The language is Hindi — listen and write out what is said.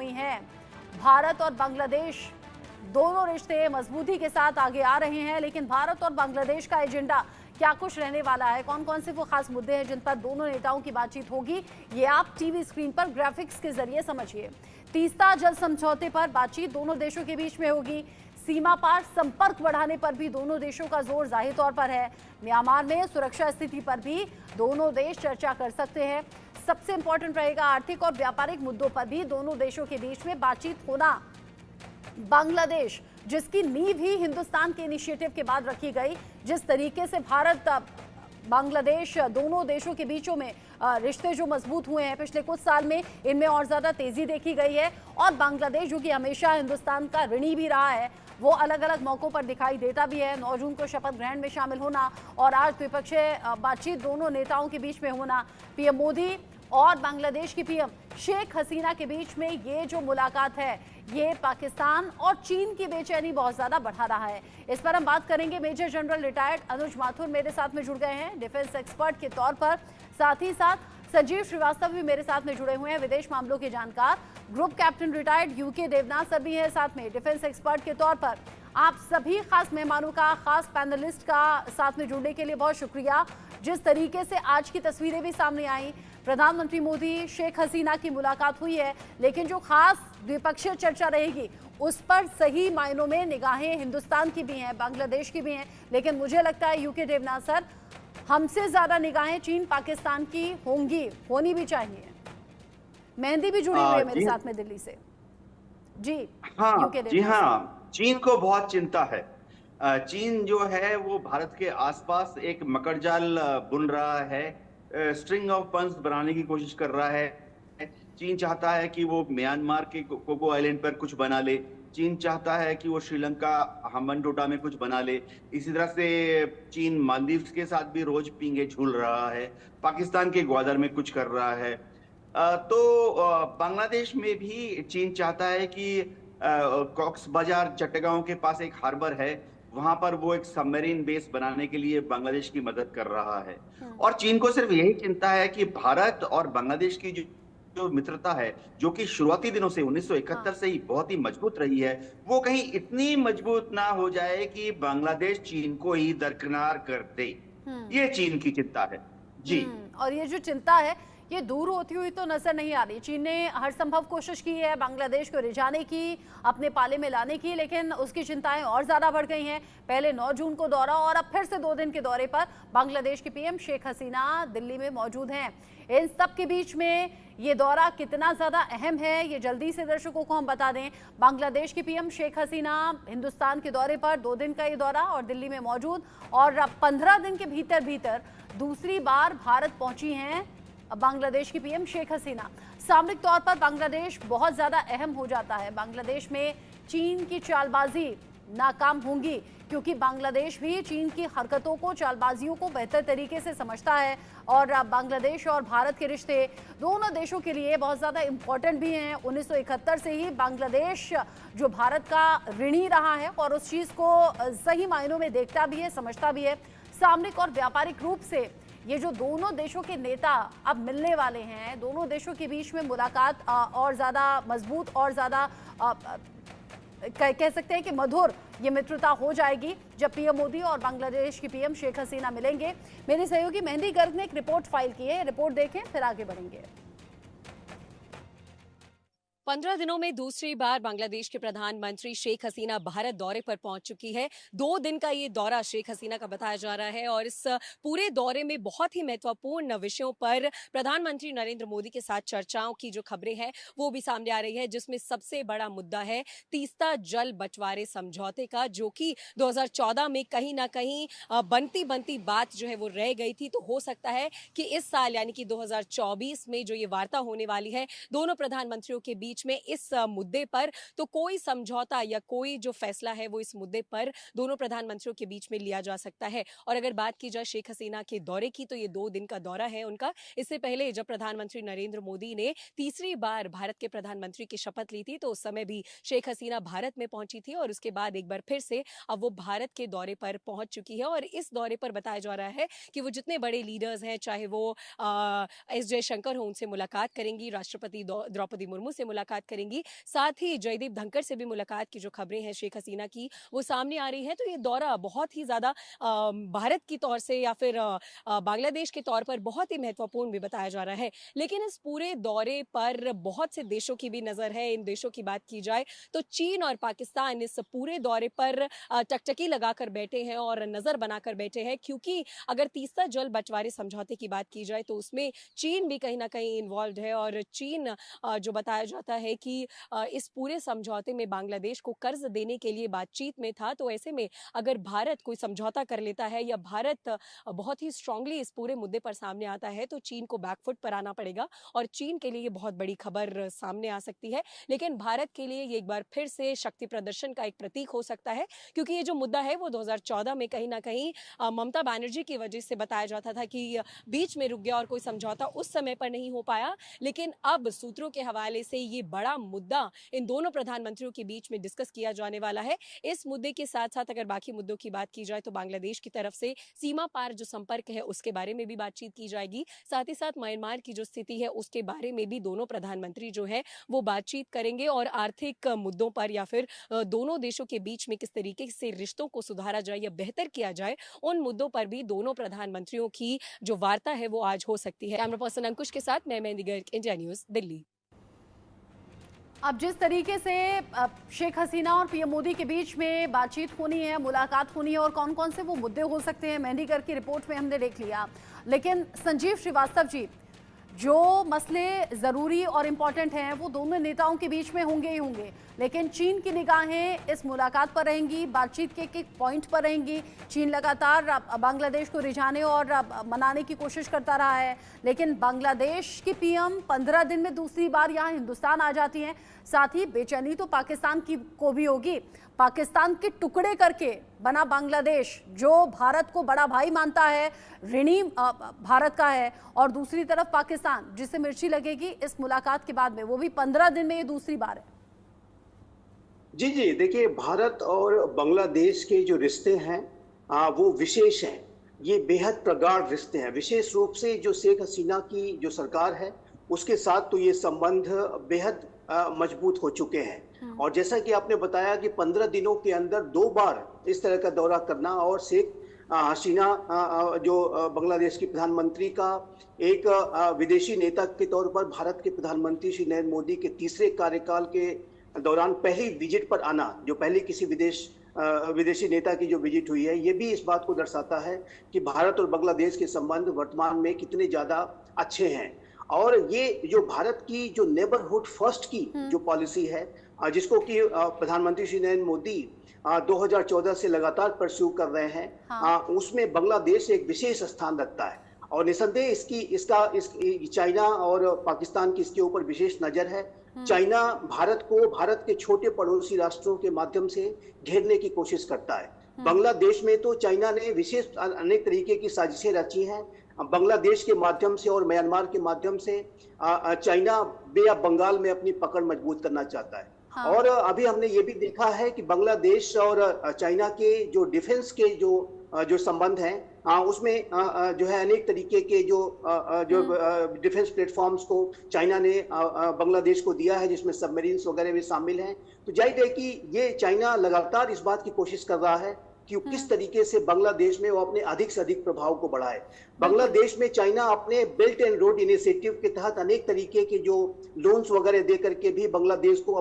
रही हैं। भारत और बांग्लादेश दोनों रिश्ते मजबूती के साथ आगे आ रहे हैं, लेकिन भारत और बांग्लादेश का एजेंडा क्या कुछ रहने वाला है, कौन कौन से वो खास मुद्दे हैं जिन पर दोनों नेताओं की बातचीत होगी, ये आप टीवी स्क्रीन पर ग्राफिक्स के जरिए समझिए। तीस्ता जल समझौते पर बातचीत दोनों देशों के बीच में होगी। सीमा पार संपर्क बढ़ाने पर भी दोनों देशों का जोर जाहिर तौर पर है। म्यांमार में सुरक्षा स्थिति पर भी दोनों देश चर्चा कर सकते हैं। सबसे इंपॉर्टेंट रहेगा आर्थिक और व्यापारिक मुद्दों पर भी दोनों देशों के बीच में बातचीत होना। बांग्लादेश, जिसकी नींव ही हिंदुस्तान के इनिशिएटिव के बाद रखी गई, जिस तरीके से भारत बांग्लादेश दोनों देशों के बीचों में रिश्ते जो मजबूत हुए हैं पिछले कुछ साल में, इनमें और ज्यादा तेजी देखी गई है। और बांग्लादेश जो कि हमेशा हिंदुस्तान का ऋणी भी रहा है, वो अलग अलग मौकों पर दिखाई देता भी है। 9 जून को शपथ ग्रहण में शामिल होना और आज द्विपक्षीय बातचीत दोनों नेताओं के बीच में होना, पीएम मोदी और बांग्लादेश की पीएम शेख हसीना के बीच में ये जो मुलाकात है, ये पाकिस्तान और चीन की बेचैनी बहुत ज्यादा बढ़ा रहा है। इस पर हम बात करेंगे। मेजर जनरल रिटायर्ड अनुज माथुर मेरे साथ में जुड़ गए हैं डिफेंस एक्सपर्ट के तौर पर, साथ ही साथ संजीव श्रीवास्तव भी मेरे साथ में जुड़े हुए हैं, विदेश मामलों के जानकार। Group captain retired UK Devnath sir भी है साथ में डिफेंस एक्सपर्ट के तौर पर। आप सभी खास मेहमानों का, खास पैनलिस्ट का साथ में जुड़ने के लिए बहुत शुक्रिया। जिस तरीके से आज की तस्वीरें भी सामने आई, प्रधानमंत्री मोदी शेख हसीना की मुलाकात हुई है, लेकिन जो खास द्विपक्षीय चर्चा रहेगी उस पर सही मायनों में निगाहें हिंदुस्तान की भी हैं, बांग्लादेश की भी हैं, लेकिन मुझे लगता है यूके देवनाथ सर, हमसे ज्यादा निगाहें चीन पाकिस्तान की होंगी, होनी भी चाहिए। मेहंदी भी जुड़ी हुई है मेरे साथ में दिल्ली से। जी यूके जी हाँ, चीन को बहुत चिंता है। चीन जो है वो भारत के आसपास एक मकड़जाल बुन रहा है, स्ट्रिंग ऑफ पन्स बनाने की कोशिश कर रहा है। चीन चाहता है कि वो म्यांमार के कोको आइलैंड पर कुछ बना ले, चीन चाहता है कि वो श्रीलंका हम्बनटोटा में कुछ बना ले। इसी तरह से चीन मालदीव्स के साथ भी रोज पींगे झूल रहा है, पाकिस्तान के ग्वादर में कुछ कर रहा है। बांग्लादेश में भी चीन चाहता है कि कॉक्स बाजार चट्टगांव के पास एक हार्बर है, वहां पर वो एक सबमरीन बेस बनाने के लिए बांग्लादेश की मदद कर रहा है। और चीन को सिर्फ यही चिंता है कि भारत और बांग्लादेश की जो मित्रता है, जो कि शुरुआती दिनों से 1971 से ही बहुत ही मजबूत रही है, वो कहीं इतनी मजबूत ना हो जाए कि बांग्लादेश चीन को ही दरकिनार कर दे। ये चीन की चिंता है। जी। और ये जो चिंता है ये दूर होती हुई तो नजर नहीं आ रही। चीन ने हर संभव कोशिश की है बांग्लादेश को रिझाने की, अपने पाले में लाने की, लेकिन उसकी चिंताएं और ज्यादा बढ़ गई हैं। पहले 9 जून को दौरा और अब फिर से 2 दिन के दौरे पर बांग्लादेश की पीएम शेख हसीना दिल्ली में मौजूद हैं। इन सब के बीच में ये दौरा कितना ज्यादा अहम है, ये जल्दी से दर्शकों को हम बता दें। बांग्लादेश की पीएम शेख हसीना हिंदुस्तान के दौरे पर, 2 दिन का ये दौरा और दिल्ली में मौजूद, और 15 दिन के भीतर भीतर दूसरी बार भारत पहुंची हैं बांग्लादेश की पीएम शेख हसीना। सामरिक तौर पर बांग्लादेश बहुत ज्यादा अहम हो जाता है। बांग्लादेश में चीन की चालबाजी नाकाम होंगी, क्योंकि बांग्लादेश भी चीन की हरकतों को, चालबाजियों को बेहतर तरीके से समझता है। और बांग्लादेश और भारत के रिश्ते दोनों देशों के लिए बहुत ज़्यादा इम्पोर्टेंट भी हैं। 1971 से ही बांग्लादेश जो भारत का ऋणी रहा है और उस चीज़ को सही मायनों में देखता भी है, समझता भी है। सामरिक और व्यापारिक रूप से ये जो दोनों देशों के नेता अब मिलने वाले हैं, दोनों देशों के बीच में मुलाकात और ज़्यादा मजबूत और ज़्यादा कह सकते हैं कि मधुर ये मित्रता हो जाएगी जब पीएम मोदी और बांग्लादेश की पीएम शेख हसीना मिलेंगे। मेरी सहयोगी मेहंदी गर्ग ने एक रिपोर्ट फाइल की है, रिपोर्ट देखें फिर आगे बढ़ेंगे। 15 दिनों में दूसरी बार बांग्लादेश के प्रधानमंत्री शेख हसीना भारत दौरे पर पहुंच चुकी है। 2 दिन का ये दौरा शेख हसीना का बताया जा रहा है और इस पूरे दौरे में बहुत ही महत्वपूर्ण विषयों पर प्रधानमंत्री नरेंद्र मोदी के साथ चर्चाओं की जो खबरें हैं वो भी सामने आ रही है, जिसमें सबसे बड़ा मुद्दा है तीस्ता जल बंटवारे समझौते का, जो कि 2014 में कहीं ना कहीं बनती बनती बात जो है वो रह गई थी। तो हो सकता है कि इस साल यानी कि 2024 में जो ये वार्ता होने वाली है दोनों प्रधानमंत्रियों के बीच में इस मुद्दे पर, तो कोई समझौता या कोई जो फैसला है वो इस मुद्दे पर दोनों प्रधानमंत्रियों के बीच में लिया जा सकता है। और अगर बात की जाए शेख हसीना के दौरे की, तो ये 2 दिन का दौरा है उनका। इससे पहले जब प्रधानमंत्री नरेंद्र मोदी ने तीसरी बार भारत के प्रधानमंत्री की शपथ ली थी तो उस समय भी शेख हसीना भारत में पहुंची थी और उसके बाद एक बार फिर से अब वो भारत के दौरे पर पहुंच चुकी है। और इस दौरे पर बताया जा रहा है कि वो जितने बड़े लीडर्स हैं, चाहे वो एस जयशंकर हो, उनसे मुलाकात करेंगी, राष्ट्रपति द्रौपदी मुर्मू से मुलाकात करेंगी। साथ ही जयदीप धनखड़ से भी मुलाकात की जो खबरें हैं शेख हसीना की वो सामने आ रही है। तो ये दौरा बहुत ही ज्यादा भारत की तौर से या फिर बांग्लादेश के तौर पर बहुत ही महत्वपूर्ण भी बताया जा रहा है। लेकिन इस पूरे दौरे पर बहुत से देशों की भी नजर है। इन देशों की बात की जाए तो चीन और पाकिस्तान इस पूरे दौरे पर टकटकी लगाकर बैठे हैं और नजर बनाकर बैठे हैं, क्योंकि अगर तीसरा जल बंटवारे समझौते की बात की जाए तो उसमें चीन भी कहीं ना कहीं इन्वॉल्व है। और चीन जो बताया जाता है कि इस पूरे समझौते में बांग्लादेश को कर्ज देने के लिए बातचीत में था। तो ऐसे में अगर भारत कोई समझौता कर लेता है या भारत बहुत ही स्ट्रांगली इस पूरे मुद्दे पर सामने आता है तो चीन को बैकफुट पर आना पड़ेगा और चीन के लिए ये बहुत बड़ी खबर सामने आ सकती है। लेकिन भारत के लिए ये एक बार फिर से शक्ति प्रदर्शन का एक प्रतीक हो सकता है, क्योंकि ये जो मुद्दा है वो 2014 में कहीं ना कहीं ममता बनर्जी की वजह से बताया जाता था कि बीच में रुक गया और कोई समझौता उस समय पर नहीं हो पाया। लेकिन अब सूत्रों के हवाले से ये बड़ा मुद्दा इन दोनों प्रधानमंत्रियों के बीच में डिस्कस किया जाने वाला है। इस मुद्दे के साथ साथ अगर बाकी मुद्दों की बात की जाए तो बांग्लादेश की तरफ से सीमा पार जो संपर्क है उसके बारे में भी बातचीत की जाएगी। साथ ही साथ म्यांमार की जो स्थिति है उसके बारे में भी दोनों प्रधानमंत्री जो है वो बातचीत करेंगे और आर्थिक मुद्दों पर या फिर दोनों देशों के बीच में किस तरीके से रिश्तों को सुधारा जाए या बेहतर किया जाए उन मुद्दों पर भी दोनों प्रधानमंत्रियों की जो वार्ता है वो आज हो सकती है। कैमरा पर्सन अंकुश के साथ मैं मेहंदी गर्ग, इंडिया न्यूज, दिल्ली। अब जिस तरीके से शेख हसीना और पीएम मोदी के बीच में बातचीत होनी है, मुलाकात होनी है और कौन कौन से वो मुद्दे हो सकते हैं मेहंदी गर्ग की रिपोर्ट में हमने देख लिया। लेकिन संजीव श्रीवास्तव जी, जो मसले ज़रूरी और इम्पॉर्टेंट हैं वो दोनों नेताओं के बीच में होंगे ही होंगे, लेकिन चीन की निगाहें इस मुलाकात पर रहेंगी, बातचीत के एक पॉइंट पर रहेंगी। चीन लगातार बांग्लादेश को रिझाने और मनाने की कोशिश करता रहा है, लेकिन बांग्लादेश की पीएम 15 दिन में दूसरी बार यहाँ हिंदुस्तान आ जाती हैं। साथ ही बेचैनी तो पाकिस्तान की को भी होगी। पाकिस्तान के टुकड़े करके बना बांग्लादेश, जो भारत को बड़ा भाई मानता है, ऋणी भारत का है, और दूसरी तरफ पाकिस्तान जिसे मिर्ची लगेगी इस मुलाकात के बाद में, वो भी 15 दिन में ये दूसरी बार है। जी जी, देखिए, भारत और बांग्लादेश के जो रिश्ते हैं वो विशेष हैं। ये बेहद प्रगाढ़ रिश्ते हैं। विशेष रूप से जो शेख हसीना की जो सरकार है उसके साथ तो ये संबंध बेहद मजबूत हो चुके हैं। और जैसा कि आपने बताया कि 15 दिनों के अंदर 2 बार इस तरह का दौरा करना और शेख हसीना जो बांग्लादेश की प्रधानमंत्री का एक विदेशी नेता के तौर पर भारत के प्रधानमंत्री श्री नरेंद्र मोदी के तीसरे कार्यकाल के दौरान पहली विजिट पर आना, जो पहली किसी विदेशी नेता की जो विजिट हुई है, ये भी इस बात को दर्शाता है कि भारत और बांग्लादेश के संबंध वर्तमान में कितने ज्यादा अच्छे हैं। और ये जो भारत की जो नेबरहुड फर्स्ट की जो पॉलिसी है, जिसको कि प्रधानमंत्री श्री नरेंद्र मोदी 2014 से लगातार परस्यू कर रहे हैं, उसमें बांग्लादेश एक विशेष स्थान रखता है। और निसंदेह चाइना और पाकिस्तान की इसके ऊपर विशेष नजर है। चाइना भारत को भारत के छोटे पड़ोसी राष्ट्रों के माध्यम से घेरने की कोशिश करता है। बांग्लादेश में तो चाइना ने विशेष अनेक तरीके की साजिशें रची हैं। बांग्लादेश के माध्यम से और म्यांमार के माध्यम से चाइना बे ऑफ बंगाल में अपनी पकड़ मजबूत करना चाहता है। और अभी हमने ये भी देखा है कि बांग्लादेश और चाइना के जो डिफेंस के जो संबंध हैं, उसमें जो है अनेक तरीके के जो डिफेंस प्लेटफॉर्म्स को चाइना ने बांग्लादेश को दिया है, जिसमें सबमरीन्स वगैरह भी शामिल हैं। तो जाहिर है कि ये चाइना लगातार इस बात की कोशिश कर रहा है कि किस तरीके से बांग्लादेश में वो अपने अधिक से अधिक प्रभाव को बढ़ाए। बांग्लादेश में चाइना अपने बेल्ट एंड रोड इनिशिएटिव के तहत अनेक तरीके के जो लोन्स वगैरह दे करके भी बांग्लादेश को